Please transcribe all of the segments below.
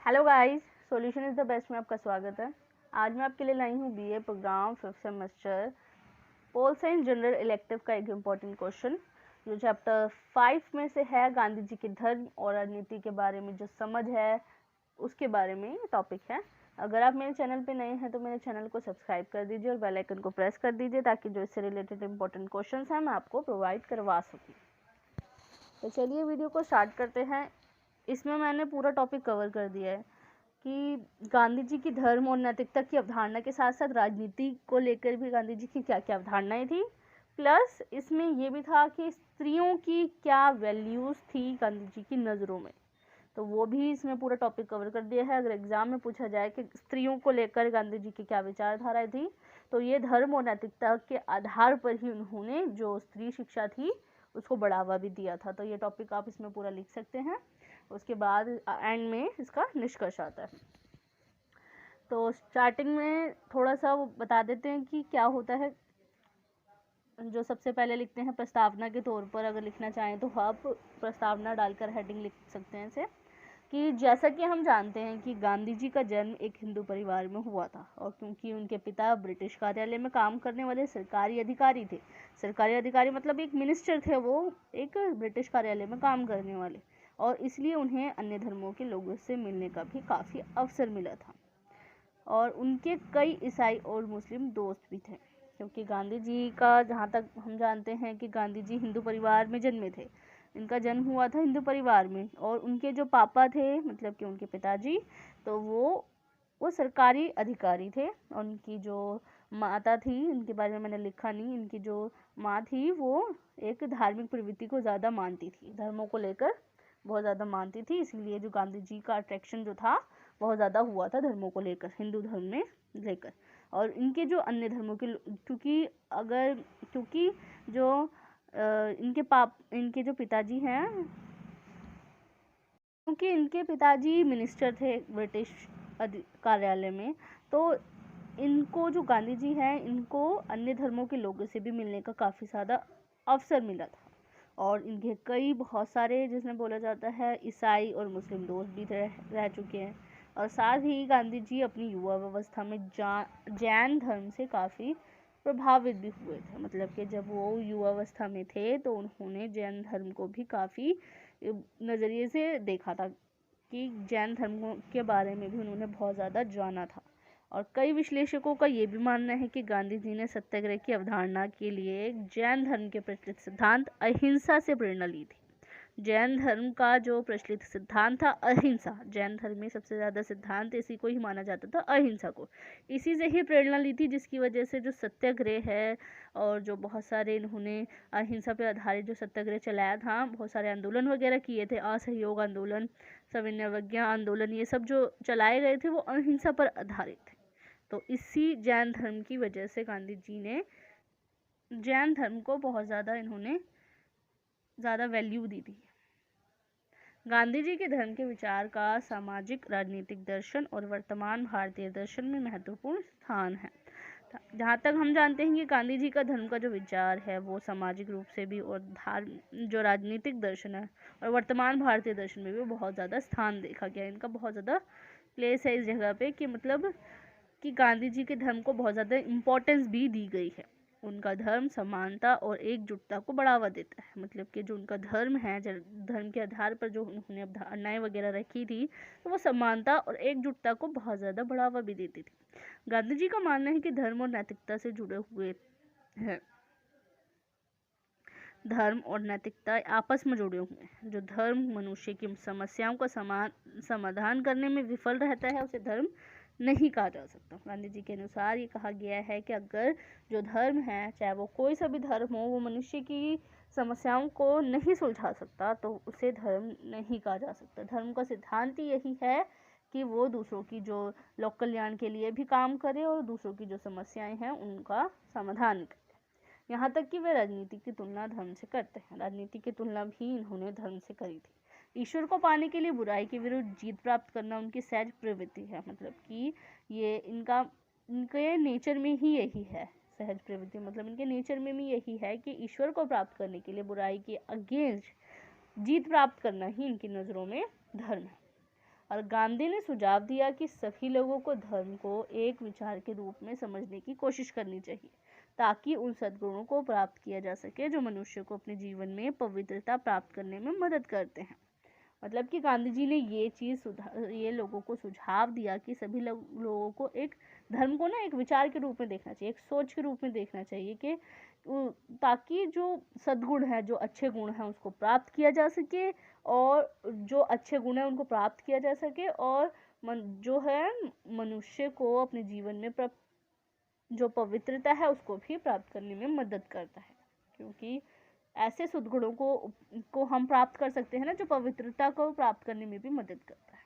Hello guys, solution is the best में आपका स्वागत है। आज मैं आपके लिए लाई हूँ BA program 5th semester pol science general elective का एक इम्पॉर्टेंट क्वेश्चन जो चैप्टर 5 में से है। गांधी जी के धर्म और राजनीति के बारे में जो समझ है उसके बारे में टॉपिक है। अगर आप मेरे चैनल पे नए हैं तो मेरे चैनल को सब्सक्राइब कर दीजिए और बेल आइकन को प्रेस कर दीजिए ताकि जो इससे रिलेटेड इम्पोर्टेंट क्वेश्चंस हैं मैं आपको प्रोवाइड करवा सकूँ। तो चलिए वीडियो को स्टार्ट करते हैं। इसमें मैंने पूरा टॉपिक कवर कर दिया है कि गांधी जी की धर्म और नैतिकता की अवधारणा के साथ साथ राजनीति को लेकर भी गांधी जी की क्या क्या अवधारणाएं थी, प्लस इसमें ये भी था कि स्त्रियों की क्या वैल्यूज़ थी गांधी जी की नज़रों में, तो वो भी इसमें पूरा टॉपिक कवर कर दिया है। अगर एग्जाम में पूछा जाए कि स्त्रियों को लेकर गांधी जी की क्या विचारधाराएं थी, तो ये धर्म और नैतिकता के आधार पर ही उन्होंने जो स्त्री शिक्षा थी उसको बढ़ावा भी दिया था। तो ये टॉपिक आप इसमें पूरा लिख सकते हैं। उसके बाद एंड में इसका निष्कर्ष आता है। तो स्टार्टिंग में थोड़ा सा वो बता देते हैं कि क्या होता है। जो सबसे पहले लिखते हैं प्रस्तावना के तौर पर, अगर लिखना चाहें तो आप प्रस्तावना डालकर हेडिंग लिख सकते हैं इसे, कि जैसा कि हम जानते हैं कि गांधी जी का जन्म एक हिंदू परिवार में हुआ था और क्योंकि उनके पिता ब्रिटिश कार्यालय में काम करने वाले सरकारी अधिकारी थे। सरकारी अधिकारी मतलब एक मिनिस्टर थे, वो एक ब्रिटिश कार्यालय में काम करने वाले, और इसलिए उन्हें अन्य धर्मों के लोगों से मिलने का भी काफ़ी अवसर मिला था। और उनके कई ईसाई और मुस्लिम दोस्त भी थे, क्योंकि गांधी जी का, जहाँ तक हम जानते हैं कि गांधी जी हिंदू परिवार में जन्मे थे। इनका जन्म हुआ था हिंदू परिवार में, और उनके जो पापा थे मतलब कि उनके पिताजी, तो वो सरकारी अधिकारी थे। और उनकी जो माता थी, इनके बारे में मैंने लिखा नहीं, इनकी जो माँ थी वो एक धार्मिक प्रवृत्ति को ज़्यादा मानती थी, धर्मों को लेकर बहुत ज़्यादा मानती थी। इसलिए जो गांधी जी का अट्रैक्शन जो था बहुत ज़्यादा हुआ था धर्मों को लेकर, हिंदू धर्म में लेकर। और इनके जो अन्य धर्मों के, क्योंकि जो इनके जो पिताजी हैं, क्योंकि इनके पिताजी मिनिस्टर थे ब्रिटिश कार्यालय में, तो इनको जो गांधी जी हैं इनको अन्य धर्मों के लोगों से भी मिलने का काफ़ी ज़्यादा अवसर मिला था। और इनके कई बहुत सारे, जिसमें बोला जाता है, ईसाई और मुस्लिम दोस्त भी रह चुके हैं। और साथ ही गांधी जी अपनी युवा अवस्था में जैन धर्म से काफ़ी प्रभावित भी हुए थे। मतलब कि जब वो युवा अवस्था में थे तो उन्होंने जैन धर्म को भी काफ़ी नज़रिए से देखा था, कि जैन धर्म के बारे में भी उन्होंने बहुत ज़्यादा जाना था। और कई विश्लेषकों का ये भी मानना है कि गांधी जी ने सत्याग्रह की अवधारणा के लिए जैन धर्म के प्रचलित सिद्धांत अहिंसा से प्रेरणा ली थी। जैन धर्म का जो प्रचलित सिद्धांत था अहिंसा, जैन धर्म में सबसे ज़्यादा सिद्धांत इसी को ही माना जाता था, अहिंसा को। इसी से ही प्रेरणा ली थी, जिसकी वजह से जो सत्याग्रह है और जो बहुत सारे इन्होंने अहिंसा पर आधारित जो सत्याग्रह चलाया था, बहुत सारे आंदोलन वगैरह किए थे, असहयोग आंदोलन, सविनय अवज्ञा आंदोलन, ये सब जो चलाए गए थे वो अहिंसा पर आधारित थे। तो इसी जैन धर्म की वजह से गांधी जी ने जैन धर्म को बहुत ज़्यादा इन्होंने ज़्यादा वैल्यू दी थी। गांधी जी के धर्म के विचार का सामाजिक राजनीतिक दर्शन और वर्तमान भारतीय दर्शन में महत्वपूर्ण स्थान है। जहाँ तक हम जानते हैं कि गांधी जी का धर्म का जो विचार है वो सामाजिक रूप से भी, और जो राजनीतिक दर्शन है और वर्तमान भारतीय दर्शन में भी बहुत ज़्यादा स्थान देखा गया। इनका बहुत ज़्यादा प्लेस है इस जगह पे, कि मतलब कि गांधी जी के धर्म को बहुत ज़्यादा इम्पोर्टेंस भी दी गई है। उनका धर्म समानता और एकजुटता को बढ़ावा देता है। मतलब कि जो उनका धर्म है, धर्म के आधार पर जो उन्होंने अवधारणाएं वगैरह रखी थी, तो वो समानता और एकजुटता को बहुत ज़्यादा बढ़ावा भी देती थी। गांधी जी का मानना है कि धर्म और नैतिकता से जुड़े हुए हैं, धर्म और नैतिकता आपस में जुड़े हुए हैं। जो धर्म मनुष्य की समस्याओं का समाधान करने में विफल रहता है उसे धर्म नहीं कहा जा सकता। गांधी जी के अनुसार ये कहा गया है कि अगर जो धर्म है, चाहे वो कोई सा भी धर्म हो, वो मनुष्य की समस्याओं को नहीं सुलझा सकता तो उसे धर्म नहीं कहा जा सकता। धर्म का सिद्धांत यही है कि वो दूसरों की जो लोक कल्याण के लिए भी काम करे और दूसरों की जो समस्याएं हैं उनका समाधान करे। यहाँ तक कि वे राजनीति की तुलना धर्म से करते हैं। राजनीति की तुलना भी इन्होंने धर्म से करी थी। ईश्वर को पाने के लिए बुराई के विरुद्ध जीत प्राप्त करना उनकी सहज प्रवृत्ति है। मतलब कि ये इनके नेचर में ही यही है, सहज प्रवृत्ति। मतलब इनके नेचर में भी यही है कि ईश्वर को प्राप्त करने के लिए बुराई के अगेंस्ट जीत प्राप्त करना ही इनकी नज़रों में धर्म है। और गांधी ने सुझाव दिया कि सभी लोगों को धर्म को एक विचार के रूप में समझने की कोशिश करनी चाहिए ताकि उन सद्गुणों को प्राप्त किया जा सके जो मनुष्य को अपने जीवन में पवित्रता प्राप्त करने में मदद करते हैं। मतलब कि गांधी जी ने ये लोगों को सुझाव दिया कि सभी लोगों को एक धर्म को ना एक विचार के रूप में देखना चाहिए, एक सोच के रूप में देखना चाहिए कि ताकि जो सद्गुण है, जो अच्छे गुण हैं उसको प्राप्त किया जा सके, और जो अच्छे गुण हैं उनको प्राप्त किया जा सके, और जो है मनुष्य को अपने जीवन में जो पवित्रता है उसको भी प्राप्त करने में मदद करता है, क्योंकि ऐसे सद्गुणों को हम प्राप्त कर सकते हैं ना जो पवित्रता को प्राप्त करने में भी मदद करता है।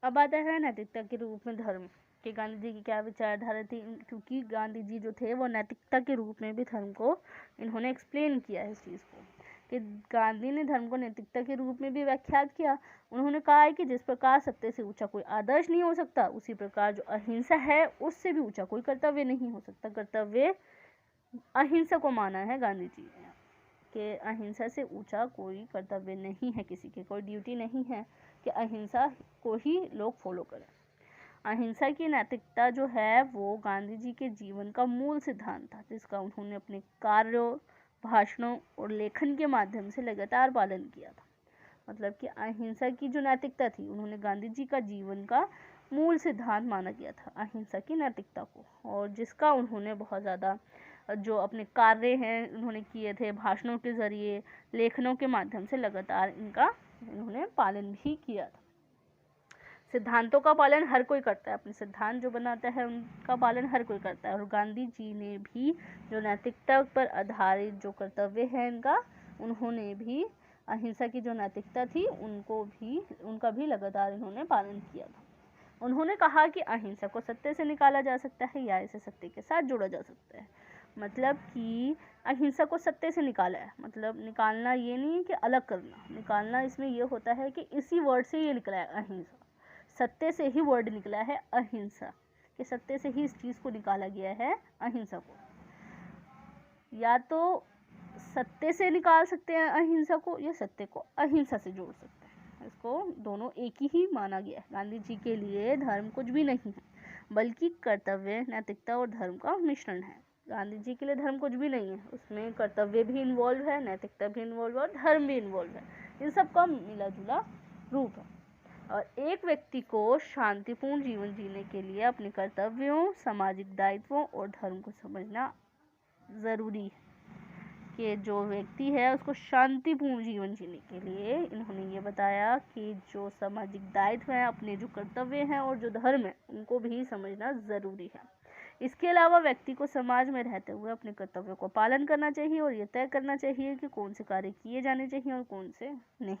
अब आता है नैतिकता के रूप में धर्म कि गांधी जी की क्या विचारधारा थी, क्योंकि गांधी जी जो थे वो नैतिकता के रूप में भी धर्म को इन्होंने एक्सप्लेन किया है इस चीज़ को, कि गांधी ने धर्म को नैतिकता के रूप में भी व्याख्यात किया। उन्होंने कहा है कि जिस प्रकार सत्य से ऊंचा कोई आदर्श नहीं हो सकता, उसी प्रकार जो अहिंसा है उससे भी ऊंचा कोई कर्तव्य नहीं हो सकता। कर्तव्य अहिंसा को माना है गांधी जी ने कि अहिंसा से ऊंचा कोई कर्तव्य नहीं है, किसी की कोई ड्यूटी नहीं है कि अहिंसा को ही लोग फॉलो करें। अहिंसा की नैतिकता जो है वो गांधी जी के जीवन का मूल सिद्धांत था, जिसका उन्होंने अपने कार्यों, भाषणों और लेखन के माध्यम से लगातार पालन किया था। मतलब कि अहिंसा की जो नैतिकता थी उन्होंने गांधी जी का जीवन का मूल सिद्धांत माना गया था अहिंसा की नैतिकता को, और जिसका उन्होंने बहुत ज़्यादा जो अपने कार्य हैं उन्होंने किए थे, भाषणों के जरिए, लेखनों के माध्यम से लगातार इन्होंने पालन भी किया था। सिद्धांतों का पालन हर कोई करता है, अपने सिद्धांत जो बनाता है उनका पालन हर कोई करता है, और गांधी जी ने भी जो नैतिकता पर आधारित जो कर्तव्य है इनका, उन्होंने भी अहिंसा की जो नैतिकता थी उनका भी लगातार इन्होंने पालन किया था। उन्होंने कहा कि अहिंसा को सत्य से निकाला जा सकता है या इसे सत्य के साथ जोड़ा जा सकता है। मतलब कि अहिंसा को सत्य से निकाला है, मतलब निकालना ये नहीं है कि अलग करना, निकालना इसमें ये होता है कि इसी वर्ड से ये निकला है अहिंसा, सत्य से ही वर्ड निकला है अहिंसा, कि सत्य से ही इस चीज़ को निकाला गया है अहिंसा को। या तो सत्य से निकाल सकते हैं अहिंसा को, या सत्य को अहिंसा से जोड़ सकते हैं, इसको दोनों एक ही माना गया है। गांधी जी के लिए धर्म कुछ भी नहीं है, बल्कि कर्तव्य, नैतिकता और धर्म का मिश्रण है। गांधी जी के लिए धर्म कुछ भी नहीं है, उसमें कर्तव्य भी इन्वॉल्व है, नैतिकता भी इन्वॉल्व है और धर्म भी इन्वॉल्व है। इन सब का मिला जुला रूप है। और एक व्यक्ति को शांतिपूर्ण जीवन जीने के लिए अपने कर्तव्यों, सामाजिक दायित्वों और धर्म को समझना ज़रूरी है। कि जो व्यक्ति है उसको शांतिपूर्ण जीवन जीने के लिए इन्होंने ये बताया कि जो सामाजिक दायित्व है, अपने जो कर्तव्य हैं और जो धर्म है, उनको भी समझना ज़रूरी है। इसके अलावा व्यक्ति को समाज में रहते हुए अपने कर्तव्यों को पालन करना चाहिए और ये तय करना चाहिए कि कौन से कार्य किए जाने चाहिए और कौन से नहीं।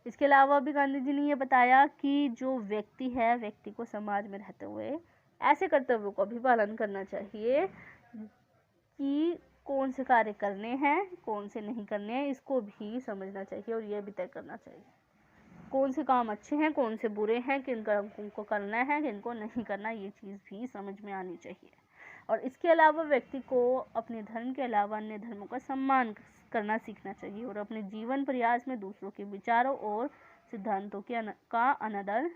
इसके अलावा भी गांधी जी ने ये बताया कि जो व्यक्ति है, व्यक्ति को समाज में रहते हुए ऐसे कर्तव्यों का भी पालन करना चाहिए कि कौन से कार्य करने हैं, कौन से नहीं करने हैं, इसको भी समझना चाहिए और यह भी तय करना चाहिए कौन से काम अच्छे हैं, कौन से बुरे हैं, किन कामों को करना है, किनको नहीं करना, ये चीज़ भी समझ में आनी चाहिए। और इसके अलावा व्यक्ति को अपने धर्म के अलावा अन्य धर्मों का सम्मान करना सीखना चाहिए और अपने जीवन प्रयास में दूसरों के विचारों और सिद्धांतों का अनादर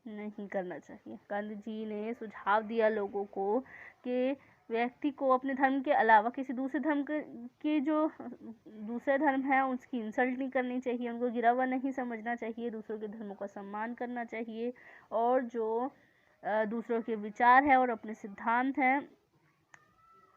नहीं करना चाहिए। गांधी जी ने सुझाव दिया लोगों को कि व्यक्ति को अपने धर्म के अलावा किसी दूसरे धर्म के जो दूसरे धर्म है उसकी इंसल्ट नहीं करनी चाहिए, उनको गिरा हुआ नहीं समझना चाहिए, दूसरों के धर्मों का सम्मान करना चाहिए और जो दूसरों के विचार है और अपने सिद्धांत हैं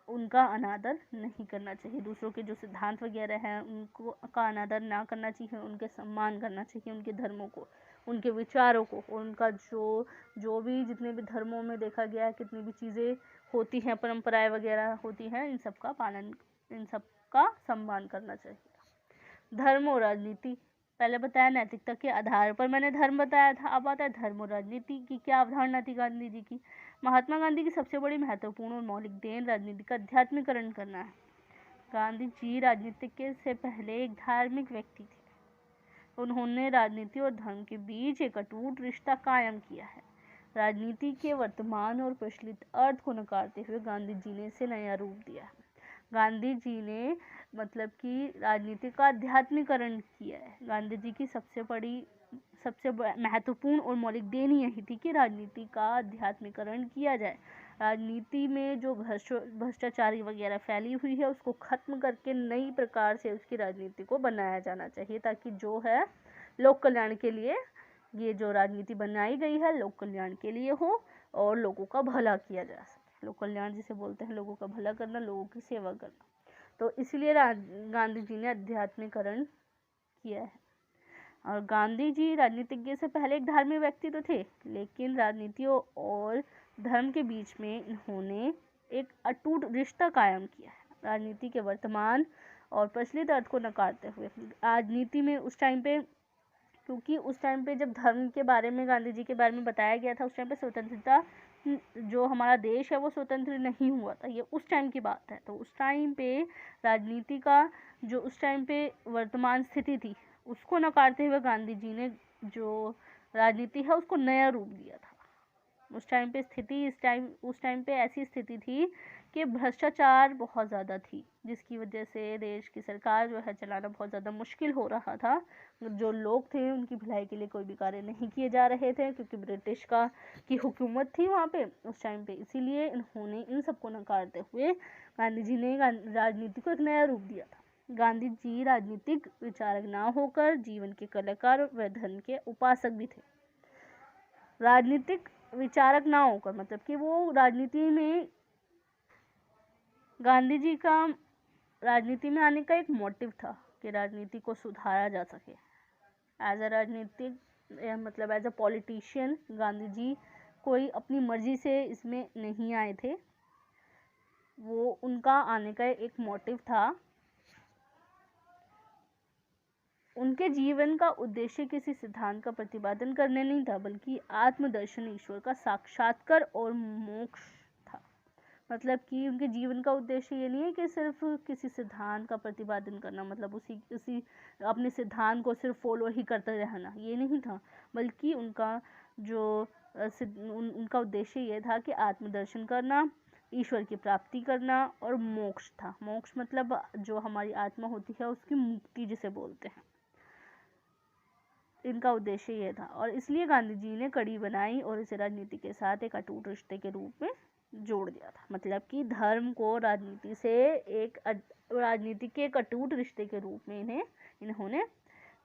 उनका अनादर नहीं करना चाहिए। दूसरों के जो सिद्धांत वगैरह हैं उनको का अनादर ना करना चाहिए, उनके सम्मान करना चाहिए, उनके धर्मों को, उनके विचारों को, और उनका जो भी जितने भी धर्मों में देखा गया है कितनी भी चीज़ें होती हैं, परंपराएं वगैरह होती हैं, इन सब का पालन, इन सब का सम्मान करना चाहिए। धर्म और राजनीति, पहले बताया नैतिकता के आधार पर मैंने धर्म बताया था, अब आता है धर्म और राजनीति की क्या अवधारणा थी गांधी जी की। महात्मा गांधी की सबसे बड़ी महत्वपूर्ण और मौलिक देन राजनीति का आध्यात्मिकरण करना है। गांधी जी राजनीति से पहले एक धार्मिक व्यक्ति थे। उन्होंने राजनीति और धर्म के बीच एक अटूट रिश्ता कायम किया है। राजनीति के वर्तमान और प्रचलित अर्थ को नकारते हुए गांधी जी ने इसे नया रूप दिया है। गांधी जी ने मतलब कि राजनीति का आध्यात्मिकरण किया है। गांधी जी की सबसे महत्वपूर्ण और मौलिक देन यही थी कि राजनीति का आध्यात्मिकरण किया जाए। राजनीति में जो भ्रष्टाचारी वगैरह फैली हुई है उसको खत्म करके नई प्रकार से उसकी राजनीति को बनाया जाना चाहिए, ताकि जो है लोक कल्याण के लिए ये जो राजनीति बनाई गई है लोक कल्याण के लिए हो और लोगों का भला किया जा सके। लोक कल्याण जिसे बोलते हैं लोगों का भला करना, लोगों की सेवा करना। तो इसलिए गांधी जी ने आध्यात्मिकरण किया है। और गांधी जी राजनीतिज्ञ से पहले एक धार्मिक व्यक्ति तो थे, लेकिन राजनीति और धर्म के बीच में इन्होंने एक अटूट रिश्ता कायम किया है। राजनीति के वर्तमान और प्रचलित अर्थ को नकारते हुए राजनीति में उस टाइम पे, क्योंकि उस टाइम पे जब धर्म के बारे में गांधी जी के बारे में बताया गया था, उस टाइम पे स्वतंत्रता, जो हमारा देश है वो स्वतंत्र नहीं हुआ था, ये उस टाइम की बात है। तो उस टाइम पे राजनीति का जो उस टाइम पे वर्तमान स्थिति थी उसको नकारते हुए गांधी जी ने जो राजनीति है उसको नया रूप दिया था। उस टाइम पे उस टाइम पे ऐसी स्थिति थी कि भ्रष्टाचार बहुत ज़्यादा थी, जिसकी वजह से देश की सरकार जो है चलाना बहुत ज़्यादा मुश्किल हो रहा था। जो लोग थे उनकी भलाई के लिए कोई भी कार्य नहीं किए जा रहे थे, क्योंकि ब्रिटिश की हुकूमत थी वहाँ पे उस टाइम पे। इसीलिए इन्होंने इन सबको नकारते हुए गांधी जी ने राजनीति को एक नया रूप दिया था। गांधी जी राजनीतिक विचारक ना होकर जीवन के कलाकार व धर्म के उपासक भी थे। राजनीतिक विचारक ना होकर मतलब कि वो राजनीति में, गांधी जी का राजनीति में आने का एक मोटिव था कि राजनीति को सुधारा जा सके। As a politician Gandhi ji कोई अपनी मर्जी से इसमें नहीं आए थे, वो उनका आने का एक मोटिव था। उनके जीवन का उद्देश्य किसी सिद्धांत का प्रतिपादन करने नहीं था, बल्कि आत्मदर्शन, ईश्वर का साक्षात्कार और मोक्ष था। मतलब कि उनके जीवन का उद्देश्य ये नहीं है कि सिर्फ किसी सिद्धांत का प्रतिपादन करना, मतलब उसी अपने सिद्धांत को सिर्फ फॉलो ही करते रहना, ये नहीं था, बल्कि उनका उद्देश्य ये था कि आत्मदर्शन करना, ईश्वर की प्राप्ति करना और मोक्ष था। मोक्ष मतलब जो हमारी आत्मा होती है उसकी मुक्ति जिसे बोलते हैं। इनका उद्देश्य ये था और इसलिए गांधी जी ने कड़ी बनाई और इसे राजनीति के साथ एक अटूट रिश्ते के रूप में जोड़ दिया था। मतलब कि धर्म को राजनीति के एक अटूट रिश्ते के रूप में इन्होंने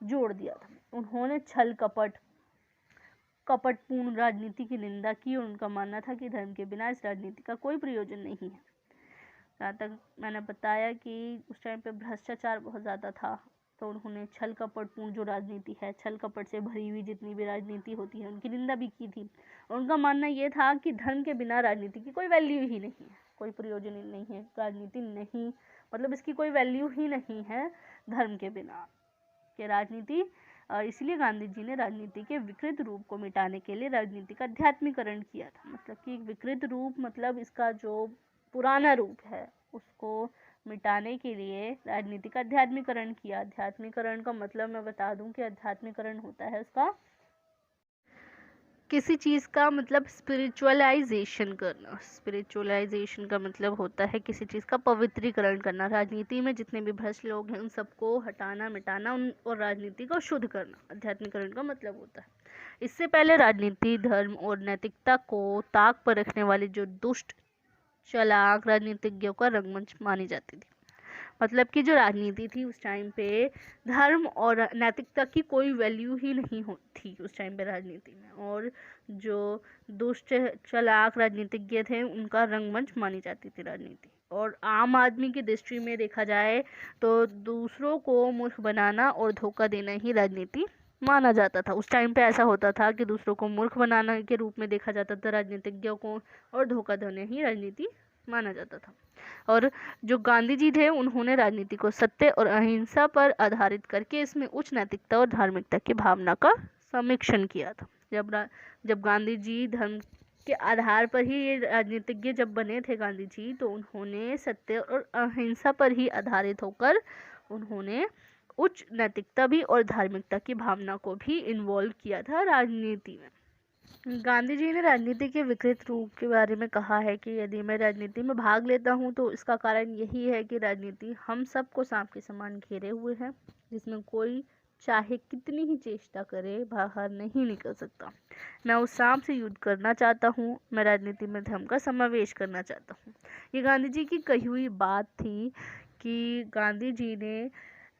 जोड़ दिया था। उन्होंने छल कपटपूर्ण राजनीति की निंदा की और उनका मानना था कि धर्म के बिना इस राजनीति का कोई प्रयोजन नहीं है। जहाँ तक मैंने बताया कि उस टाइम पे भ्रष्टाचार बहुत ज़्यादा था, तो उन्होंने छल कपटपूर्ण जो राजनीति है, छल कपट से भरी हुई जितनी भी राजनीति होती है, उनकी निंदा भी की थी। और उनका मानना ये था कि धर्म के बिना राजनीति की कोई वैल्यू ही नहीं है, कोई प्रयोजन ही नहीं है। राजनीति नहीं, मतलब इसकी कोई वैल्यू ही नहीं है धर्म के बिना के राजनीति। और इसलिए गांधी जी ने राजनीति के विकृत रूप को मिटाने के लिए राजनीति का आध्यात्मिकरण किया था। मतलब कि विकृत रूप मतलब इसका जो पुराना रूप है उसको मिटाने के लिए राजनीति का आध्यात्मिकरण किया। आध्यात्मिकरण का मतलब मैं बता दूं कि आध्यात्मिकरण होता है उसका किसी चीज़ का मतलब स्पिरिचुअलाइजेशन करना। स्पिरिचुअलाइजेशन का मतलब होता है किसी चीज़ का पवित्रीकरण करना। राजनीति में जितने भी भ्रष्ट लोग हैं उन सबको हटाना, मिटाना और राजनीति को शुद्ध करना आध्यात्मिकरण का मतलब होता है। इससे पहले राजनीति, धर्म और नैतिकता को ताक पर रखने वाले जो दुष्ट चालाक राजनीतिज्ञों का रंगमंच मानी जाती थी। मतलब कि जो राजनीति थी उस टाइम पे धर्म और नैतिकता की कोई वैल्यू ही नहीं थी उस टाइम पे राजनीति में, और जो दुष्ट चालाक राजनीतिज्ञ थे उनका रंगमंच मानी जाती थी राजनीति। और आम आदमी की दृष्टि में देखा जाए तो दूसरों को मूर्ख बनाना और धोखा देना ही राजनीति माना जाता था। उस टाइम पे ऐसा होता था कि दूसरों को मूर्ख बनाने के रूप में देखा जाता था राजनीतिज्ञों को, और धोखा देना ही राजनीति माना जाता था। और जो गांधी जी थे उन्होंने राजनीति को सत्य और अहिंसा पर आधारित करके इसमें उच्च नैतिकता और धार्मिकता की भावना का समीक्षण किया था। जब गांधी जी धर्म के आधार पर ही ये राजनीतिज्ञ जब बने थे गांधी जी, तो उन्होंने सत्य और अहिंसा पर ही आधारित होकर उन्होंने उच्च नैतिकता भी और धार्मिकता की भावना को भी इन्वॉल्व किया था राजनीति में। गांधी जी ने राजनीति के विकृत रूप के बारे में कहा है कि यदि मैं राजनीति में भाग लेता हूं तो इसका कारण यही है कि राजनीति हम सबको सांप के समान घेरे हुए है, जिसमें कोई चाहे कितनी ही चेष्टा करे बाहर नहीं निकल सकता। मैं उस सांप से युद्ध करना चाहता हूं। मैं राजनीति में धर्म का समावेश करना चाहता हूं। ये गांधी जी की कही हुई बात थी कि गांधी जी ने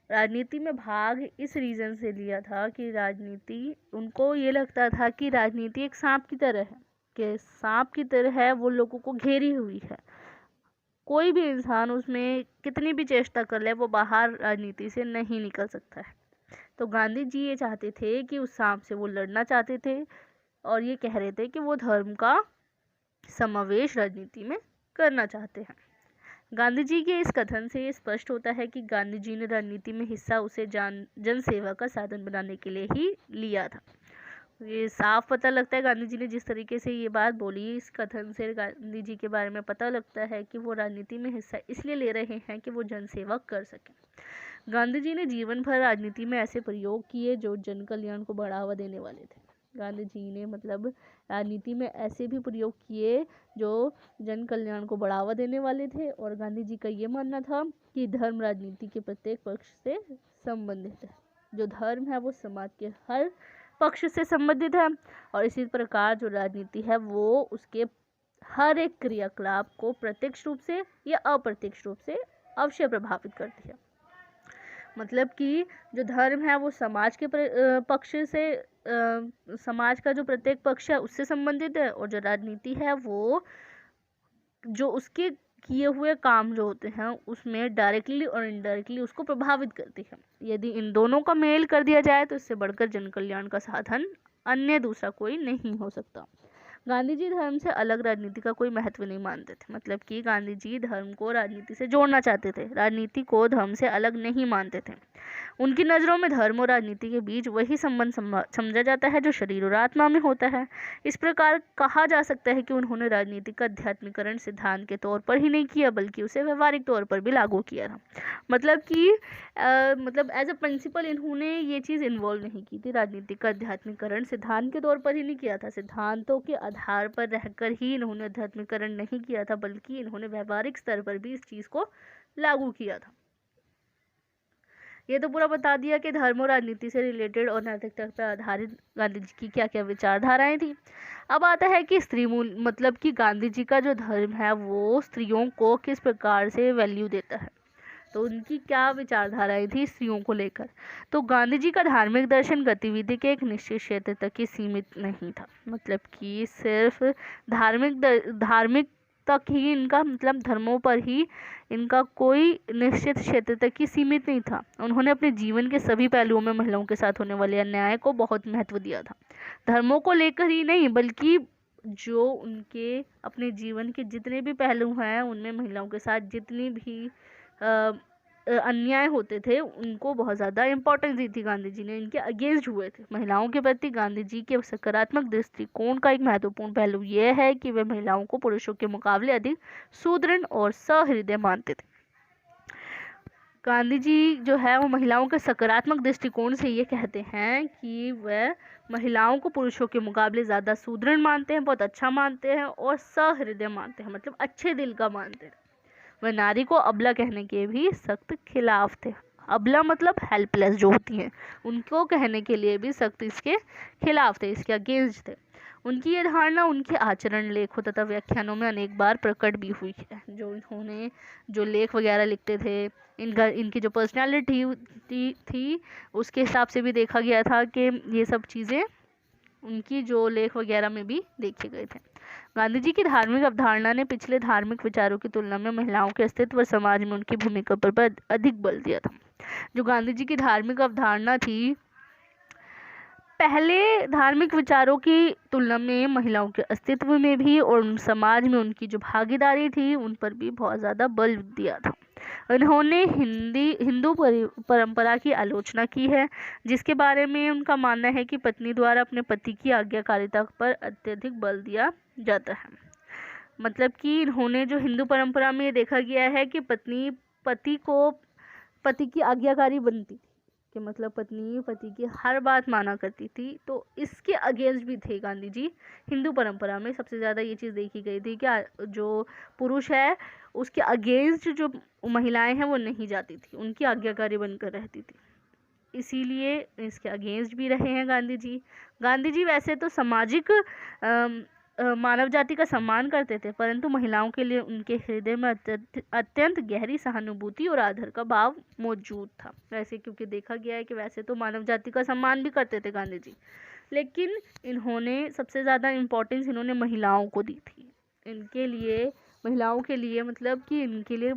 राजनीति में भाग इस रीज़न से लिया था कि राजनीति, उनको ये लगता था कि राजनीति एक सांप की तरह है, कि सांप की तरह है, वो लोगों को घेरी हुई है। कोई भी इंसान उसमें कितनी भी चेष्टा कर ले वो बाहर राजनीति से नहीं निकल सकता है। तो गांधी जी ये चाहते थे कि उस सांप से वो लड़ना चाहते थे और ये कह रहे थे कि वो धर्म का समावेश राजनीति में करना चाहते हैं। गांधी जी के इस कथन से ये स्पष्ट होता है कि गांधी जी ने राजनीति में हिस्सा उसे जन सेवा का साधन बनाने के लिए ही लिया था। ये साफ पता लगता है गांधी जी ने जिस तरीके से ये बात बोली, इस कथन से गांधी जी के बारे में पता लगता है कि वो राजनीति में हिस्सा इसलिए ले रहे हैं कि वो जन सेवा कर सकें। गांधी जी ने जीवन भर राजनीति में ऐसे प्रयोग किए जो जन कल्याण को बढ़ावा देने वाले थे। गांधी जी ने मतलब राजनीति में ऐसे भी प्रयोग किए जो जन कल्याण को बढ़ावा देने वाले थे, और गांधी जी का ये मानना था कि धर्म राजनीति के प्रत्येक पक्ष से संबंधित है। जो धर्म है वो समाज के हर पक्ष से संबंधित है, और इसी प्रकार जो राजनीति है वो उसके हर एक क्रियाकलाप को प्रत्यक्ष रूप से या अप्रत्यक्ष रूप से अवश्य प्रभावित करती है। मतलब कि जो धर्म है वो समाज के पक्ष से समाज का जो प्रत्येक पक्ष है उससे संबंधित है, और जो राजनीति है वो जो उसके किए हुए काम जो होते हैं उसमें डायरेक्टली और इनडायरेक्टली उसको प्रभावित करती है। यदि इन दोनों का मेल कर दिया जाए तो इससे बढ़कर जन कल्याण का साधन अन्य दूसरा कोई नहीं हो सकता। गांधी जी धर्म से अलग राजनीति का कोई महत्व नहीं मानते थे। मतलब कि गांधी जी धर्म को राजनीति से जोड़ना चाहते थे, राजनीति को धर्म से अलग नहीं मानते थे। उनकी नज़रों में धर्म और राजनीति के बीच वही संबंध समझा जाता है जो शरीर और आत्मा में होता है। इस प्रकार कहा जा सकता है कि उन्होंने राजनीति का आध्यात्मिकरण सिद्धांत के तौर पर ही नहीं किया, बल्कि उसे व्यवहारिक तौर पर भी लागू किया था। मतलब कि मतलब एज अ प्रिंसिपल इन्होंने ये चीज़ इन्वॉल्व नहीं की थी। राजनीति का आध्यात्मिकरण सिद्धांत के तौर पर ही नहीं किया था, सिद्धांतों के आधार पर रहकर ही इन्होंने आध्यात्मिकरण नहीं किया था, बल्कि इन्होंने व्यवहारिक स्तर पर भी इस चीज़ को लागू किया था। ये तो पूरा बता दिया कि धर्म और राजनीति से रिलेटेड और नैतिकता पर आधारित गांधी जी की क्या क्या विचारधाराएं थी। अब आता है कि स्त्री मूल, मतलब कि गांधी जी का जो धर्म है वो स्त्रियों को किस प्रकार से वैल्यू देता है, तो उनकी क्या विचारधाराएं थी स्त्रियों को लेकर। तो गांधी जी का धार्मिक दर्शन गतिविधि के एक निश्चित क्षेत्र तक ही सीमित नहीं था। मतलब कि सिर्फ धार्मिक तक ही इनका, मतलब धर्मों पर ही इनका कोई निश्चित क्षेत्र तक ही सीमित नहीं था। उन्होंने अपने जीवन के सभी पहलुओं में महिलाओं के साथ होने वाले अन्याय को बहुत महत्व दिया था। धर्मों को लेकर ही नहीं, बल्कि जो उनके अपने जीवन के जितने भी पहलू हैं उनमें महिलाओं के साथ जितनी भी अन्याय होते थे उनको बहुत ज़्यादा इम्पोर्टेंस दी थी। गांधी जी ने इनके अगेंस्ट हुए थे। महिलाओं के प्रति गांधी जी के सकारात्मक दृष्टिकोण का एक महत्वपूर्ण पहलू यह है कि वे महिलाओं को पुरुषों के मुकाबले अधिक सुदृढ़ और सहृदय मानते थे। गांधी जी जो है वो महिलाओं के सकारात्मक दृष्टिकोण से ये कहते हैं कि वह महिलाओं को पुरुषों के मुकाबले ज़्यादा सुदृढ़ मानते हैं, बहुत अच्छा मानते हैं और सहृदय मानते हैं, मतलब अच्छे दिल का मानते हैं। वह नारी को अबला कहने के भी सख्त खिलाफ थे। अबला मतलब हेल्पलेस जो होती हैं, उनको कहने के लिए भी सख्त इसके खिलाफ थे, इसके अगेंस्ट थे। उनकी ये धारणा उनके आचरण, लेखों तथा व्याख्यानों में अनेक बार प्रकट भी हुई है। जो इन्होंने जो लेख वगैरह लिखते थे, इनकी जो पर्सनैलिटी थी उसके हिसाब से भी देखा गया था कि ये सब चीज़ें उनकी जो लेख वगैरह में भी देखे गए थे। गांधी जी की धार्मिक अवधारणा ने पिछले धार्मिक विचारों की तुलना में महिलाओं के अस्तित्व व समाज में उनकी भूमिका पर अधिक बल दिया था। जो गांधी जी की धार्मिक अवधारणा थी, पहले धार्मिक विचारों की तुलना में महिलाओं के अस्तित्व में भी और समाज में उनकी जो भागीदारी थी उन पर भी बहुत ज़्यादा बल दिया था। उन्होंने हिंदू परंपरा की आलोचना की है, जिसके बारे में उनका मानना है कि पत्नी द्वारा अपने पति की आज्ञाकारिता पर अत्यधिक बल दिया जाता है। मतलब कि इन्होंने जो हिंदू परंपरा में देखा गया है कि पत्नी पति की आज्ञाकारी बनती थी, कि मतलब पत्नी पति की हर बात माना करती थी, तो इसके अगेंस्ट भी थे गांधी जी। हिंदू परंपरा में सबसे ज़्यादा ये चीज़ देखी गई थी कि जो पुरुष है उसके अगेंस्ट जो महिलाएं हैं वो नहीं जाती थी, उनकी आज्ञाकारी बनकर रहती थी। इसीलिए इसके अगेंस्ट भी रहे हैं गांधी जी। गांधी जी वैसे तो सामाजिक मानव जाति का सम्मान करते थे, परंतु महिलाओं के लिए उनके हृदय में अत्यंत गहरी सहानुभूति और आदर का भाव मौजूद था। वैसे क्योंकि देखा गया है कि वैसे तो मानव जाति का सम्मान भी करते थे गांधी जी, लेकिन इन्होंने सबसे ज़्यादा इम्पोर्टेंस इन्होंने महिलाओं को दी थी। इनके लिए, महिलाओं के लिए, मतलब कि इनके लिए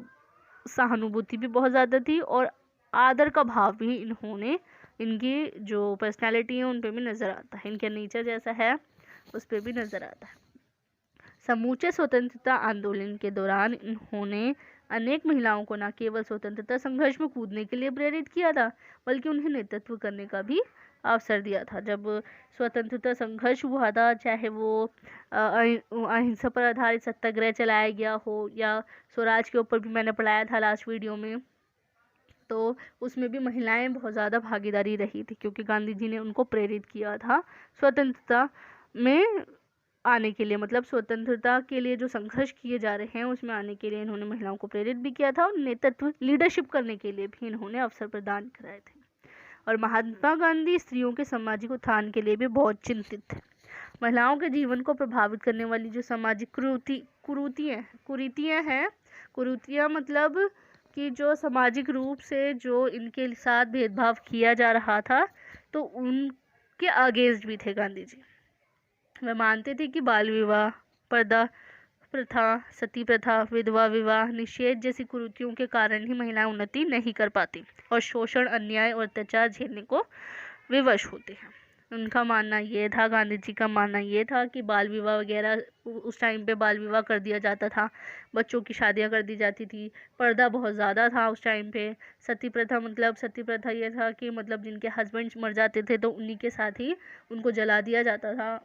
सहानुभूति भी बहुत ज़्यादा थी और आदर का भाव भी इन्होंने, इनकी जो पर्सनैलिटी है उन पर भी नज़र आता है, इनका नेचर जैसा है उस पर भी नज़र आता है। समूचे स्वतंत्रता आंदोलन के दौरान इन्होंने अनेक महिलाओं को न केवल स्वतंत्रता संघर्ष में कूदने के लिए प्रेरित किया था, बल्कि उन्हें नेतृत्व करने का भी अवसर दिया था। जब स्वतंत्रता संघर्ष हुआ था, चाहे वो अहिंसा पर आधारित सत्याग्रह चलाया गया हो या स्वराज के ऊपर भी मैंने पढ़ाया था लास्ट वीडियो में, तो उसमें भी महिलाएं बहुत ज़्यादा भागीदारी रही थी, क्योंकि गांधी जी ने उनको प्रेरित किया था स्वतंत्रता में आने के लिए, मतलब स्वतंत्रता के लिए जो संघर्ष किए जा रहे हैं उसमें आने के लिए इन्होंने महिलाओं को प्रेरित भी किया था और नेतृत्व, लीडरशिप करने के लिए भी इन्होंने अवसर प्रदान कराए थे। और महात्मा गांधी स्त्रियों के सामाजिक उत्थान के लिए भी बहुत चिंतित थे। महिलाओं के जीवन को प्रभावित करने वाली जो सामाजिक कुरीतियाँ मतलब कि जो सामाजिक रूप से जो इनके साथ भेदभाव किया जा रहा था, तो उनके अगेंस्ट भी थे गांधी जी। वे मानते थे कि बाल विवाह, पर्दा प्रथा, सती प्रथा, विधवा विवाह निषेध जैसी कुरीतियों के कारण ही महिलाएं उन्नति नहीं कर पाती और शोषण, अन्याय और अत्याचार झेलने को विवश होते हैं। उनका मानना ये था, गांधी जी का मानना ये था कि बाल विवाह वगैरह, उस टाइम पे बाल विवाह कर दिया जाता था, बच्चों की शादियां कर दी जाती थी, पर्दा बहुत ज़्यादा था उस टाइम पे। सती प्रथा, मतलब सती प्रथा ये था कि मतलब जिनके हस्बैंड मर जाते थे तो उन्हीं के साथ ही उनको जला दिया जाता था,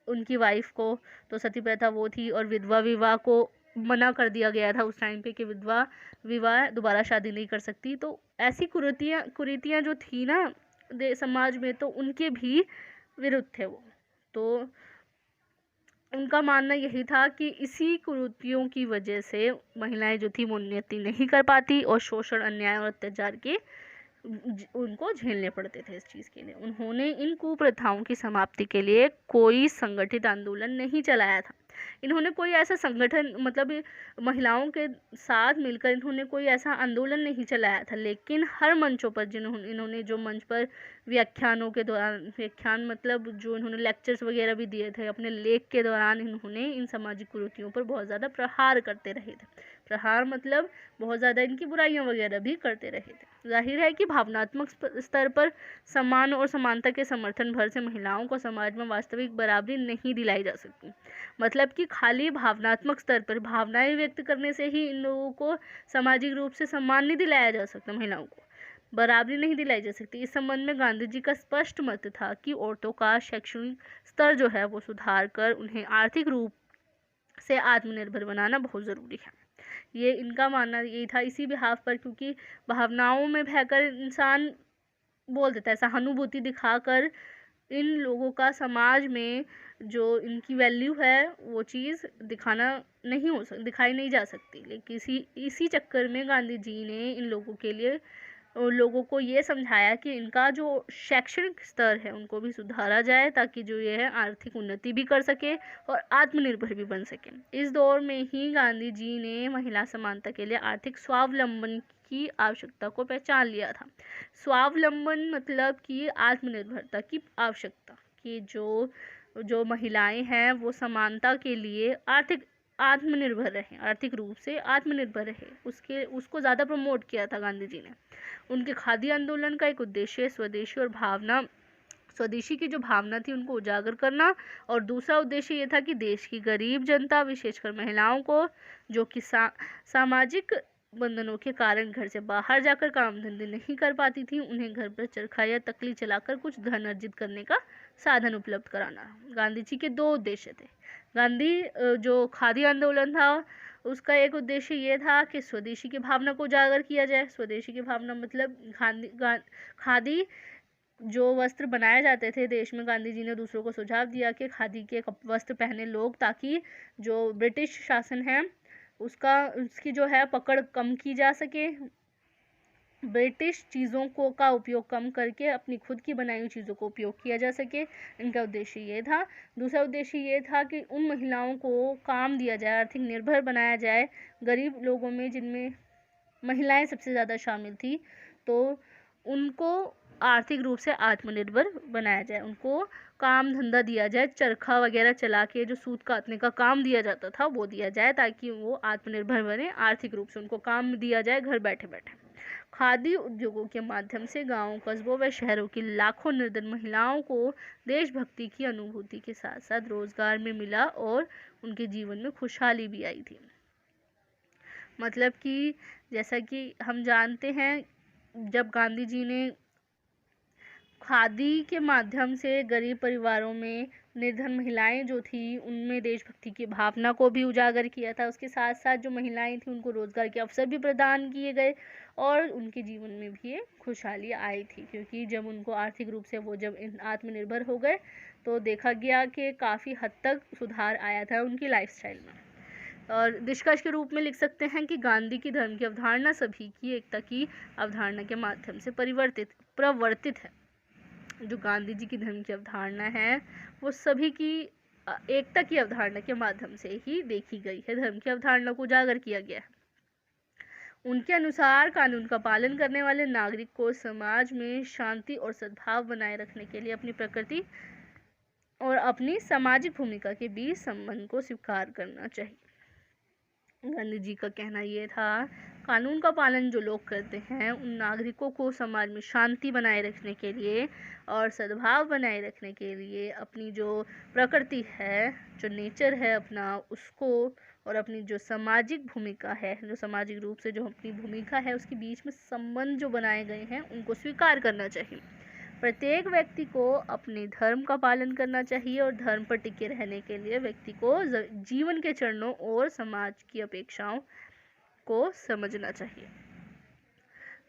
उनकी वाइफ को, तो सती प्रथा वो थी। और विधवा विवाह को मना कर दिया गया था उस टाइम पे कि विधवा विवाह दोबारा शादी नहीं कर सकती। तो ऐसी कुरीतियाँ जो थी ना समाज में, तो उनके भी विरुद्ध थे वो। तो उनका मानना यही था कि इसी कुरीतियों की वजह से महिलाएं जो थी वो उन्नति नहीं कर पाती और शोषण, अन्याय और अत्याचार के उनको झेलने पड़ते थे। इस चीज़ के लिए उन्होंने इन कुप्रथाओं की समाप्ति के लिए कोई संगठित आंदोलन नहीं चलाया था। इन्होंने कोई ऐसा संगठन, मतलब महिलाओं के साथ मिलकर इन्होंने कोई ऐसा आंदोलन नहीं चलाया था, लेकिन हर मंचों पर इन्होंने जो मंच पर व्याख्यानों के दौरान, व्याख्यान मतलब जो इन्होंने लेक्चर्स वगैरह भी दिए थे, अपने लेख के दौरान इन्होंने इन सामाजिक कुरीतियों पर बहुत ज़्यादा प्रहार करते रहे थे। प्रहार मतलब बहुत ज़्यादा इनकी बुराइयां वगैरह भी करते रहे थे। जाहिर है कि भावनात्मक स्तर पर सम्मान और समानता के समर्थन भर से महिलाओं को समाज में वास्तविक बराबरी नहीं दिलाई जा सकती। मतलब कि खाली भावनात्मक स्तर पर भावनाएं व्यक्त करने से ही इन लोगों को सामाजिक रूप से सम्मान नहीं दिलाया जा सकता, महिलाओं को बराबरी नहीं दिलाई जा सकती। इस संबंध में गांधी जी का स्पष्ट मत था कि औरतों का शैक्षणिक स्तर जो है वो सुधार कर उन्हें आर्थिक रूप से आत्मनिर्भर बनाना बहुत ज़रूरी है। ये इनका मानना यही था, इसी बिहाफ पर, क्योंकि भावनाओं में बहकर इंसान बोल देता है, सहानुभूति दिखाकर इन लोगों का समाज में जो इनकी वैल्यू है वो चीज़ दिखाई नहीं जा सकती। लेकिन इसी चक्कर में गांधी जी ने इन लोगों के लिए, लोगों को ये समझाया कि इनका जो शैक्षणिक स्तर है उनको भी सुधारा जाए, ताकि जो ये है आर्थिक उन्नति भी कर सके और आत्मनिर्भर भी बन सके। इस दौर में ही गांधी जी ने महिला समानता के लिए आर्थिक स्वावलंबन की आवश्यकता को पहचान लिया था। स्वावलंबन मतलब कि आत्मनिर्भरता की आवश्यकता, कि जो महिलाएं हैं वो समानता के लिए आत्मनिर्भर रहे, आर्थिक रूप से आत्मनिर्भर रहे, उसको ज़्यादा प्रमोट किया था गांधी जी ने। उनके खादी आंदोलन का एक उद्देश्य स्वदेशी की जो भावना थी उनको उजागर करना, और दूसरा उद्देश्य ये था कि देश की गरीब जनता, विशेषकर महिलाओं को, जो कि सामाजिक बंधनों के कारण घर से बाहर जाकर काम धंधे नहीं कर पाती थी, उन्हें घर पर चरखा या तकली चलाकर कुछ धन अर्जित करने का साधन उपलब्ध कराना। गांधी जी के दो उद्देश्य थे। गांधी जो खादी आंदोलन था उसका एक उद्देश्य ये था कि स्वदेशी की भावना को उजागर किया जाए। स्वदेशी की भावना मतलब खादी जो वस्त्र बनाए जाते थे देश में, गांधी जी ने दूसरों को सुझाव दिया कि खादी के वस्त्र पहने लोग, ताकि जो ब्रिटिश शासन है उसकी जो है पकड़ कम की जा सके, ब्रिटिश चीज़ों को का उपयोग कम करके अपनी खुद की बनाई हुई चीज़ों को उपयोग किया जा सके। इनका उद्देश्य ये था। दूसरा उद्देश्य ये था कि उन महिलाओं को काम दिया जाए, आर्थिक निर्भर बनाया जाए, गरीब लोगों में जिनमें महिलाएं सबसे ज़्यादा शामिल थी, तो उनको आर्थिक रूप से आत्मनिर्भर बनाया जाए, उनको काम धंधा दिया जाए, चरखा वगैरह चला के जो सूत काटने का काम दिया जाता था वो दिया जाए, ताकि वो आत्मनिर्भर बने, आर्थिक रूप से उनको काम दिया जाए घर बैठे बैठे। खादी उद्योगों के माध्यम से गांवों, कस्बों व शहरों की लाखों निर्धन महिलाओं को देशभक्ति की अनुभूति के साथ साथ रोजगार में मिला और उनके जीवन में खुशहाली भी आई थी। मतलब कि जैसा कि हम जानते हैं, जब गांधी जी ने खादी के माध्यम से गरीब परिवारों में निर्धन महिलाएं जो थी उनमें देशभक्ति की भावना को भी उजागर किया था, उसके साथ साथ जो महिलाएं थी उनको रोजगार के अवसर भी प्रदान किए गए और उनके जीवन में भी ये खुशहाली आई थी, क्योंकि जब उनको आर्थिक रूप से वो जब आत्मनिर्भर हो गए तो देखा गया कि काफ़ी हद तक सुधार आया था उनकी लाइफस्टाइल में। और निष्कर्ष के रूप में लिख सकते हैं कि गांधी की धर्म की अवधारणा सभी की एकता की अवधारणा के माध्यम से प्रवर्तित है। जो गांधी जी की धर्म की अवधारणा है वो सभी की एकता की अवधारणा के माध्यम से ही देखी गई है, धर्म की अवधारणा को उजागर किया गया है। उनके अनुसार कानून का पालन करने वाले नागरिक को समाज में शांति और सद्भाव बनाए रखने के लिए अपनी प्रकृति और अपनी सामाजिक भूमिका के बीच संबंध को स्वीकार करना चाहिए। गांधी जी का कहना यह था, कानून का पालन जो लोग करते हैं उन नागरिकों को समाज में शांति बनाए रखने के लिए और सद्भाव बनाए रखने के लिए अपनी जो प्रकृति है, जो नेचर है अपना, उसको और अपनी जो सामाजिक भूमिका है, जो सामाजिक रूप से जो अपनी भूमिका है उसके बीच में संबंध जो बनाए गए हैं उनको स्वीकार करना चाहिए। प्रत्येक व्यक्ति को अपने धर्म का पालन करना चाहिए और धर्म पर टिके रहने के लिए व्यक्ति को जीवन के चरणों और समाज की अपेक्षाओं को समझना चाहिए।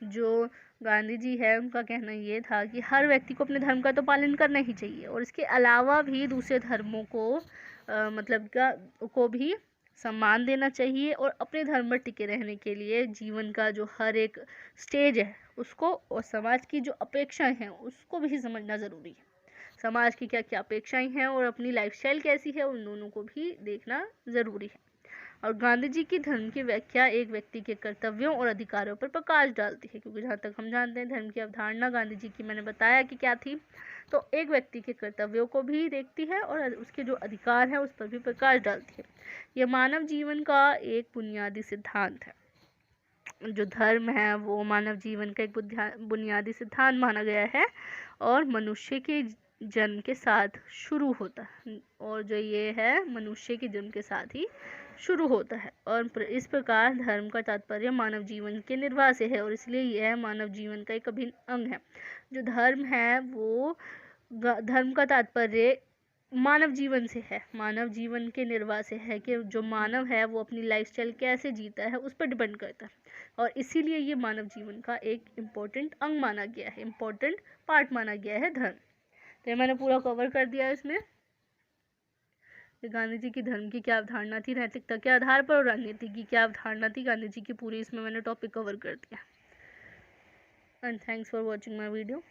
जो गांधी जी है उनका कहना ये था कि हर व्यक्ति को अपने धर्म का तो पालन करना ही चाहिए और इसके अलावा भी दूसरे धर्मों को भी सम्मान देना चाहिए और अपने धर्म पर टिके रहने के लिए जीवन का जो हर एक स्टेज है उसको और समाज की जो अपेक्षाएं हैं उसको भी समझना ज़रूरी है। समाज की क्या क्या अपेक्षाएं हैं और अपनी लाइफस्टाइल कैसी है उन दोनों को भी देखना ज़रूरी है। और गांधी जी की धर्म की व्याख्या एक व्यक्ति के कर्तव्यों और अधिकारों पर प्रकाश डालती है, क्योंकि जहाँ तक हम जानते हैं धर्म की अवधारणा गांधी जी की मैंने बताया कि क्या थी, तो एक व्यक्ति के कर्तव्यों को भी देखती है और उसके जो अधिकार है उस पर भी प्रकाश डालती है। यह मानव जीवन का एक बुनियादी सिद्धांत है। जो धर्म है वो मानव जीवन का एक बुनियादी सिद्धांत माना गया है और मनुष्य के जन्म के साथ शुरू होता है, और जो ये है मनुष्य के जन्म के साथ ही शुरू होता है और इस प्रकार धर्म का तात्पर्य मानव जीवन के निर्वाह से है और इसलिए यह मानव जीवन का एक अभिन्न अंग है। जो धर्म है वो धर्म का तात्पर्य मानव जीवन से है, मानव जीवन के निर्वाह से है कि जो मानव है वो अपनी लाइफस्टाइल कैसे जीता है उस पर डिपेंड करता है और इसीलिए ये मानव जीवन का एक इम्पोर्टेंट अंग माना गया है, इम्पोर्टेंट पार्ट माना गया है धर्म। तो मैंने पूरा कवर कर दिया इसमें गांधी जी की धर्म की क्या अवधारणा थी, नैतिकता के आधार पर, और राजनीति की क्या अवधारणा थी गांधी जी की, पूरी इसमें मैंने टॉपिक कवर कर दिया। And thanks for watching my video.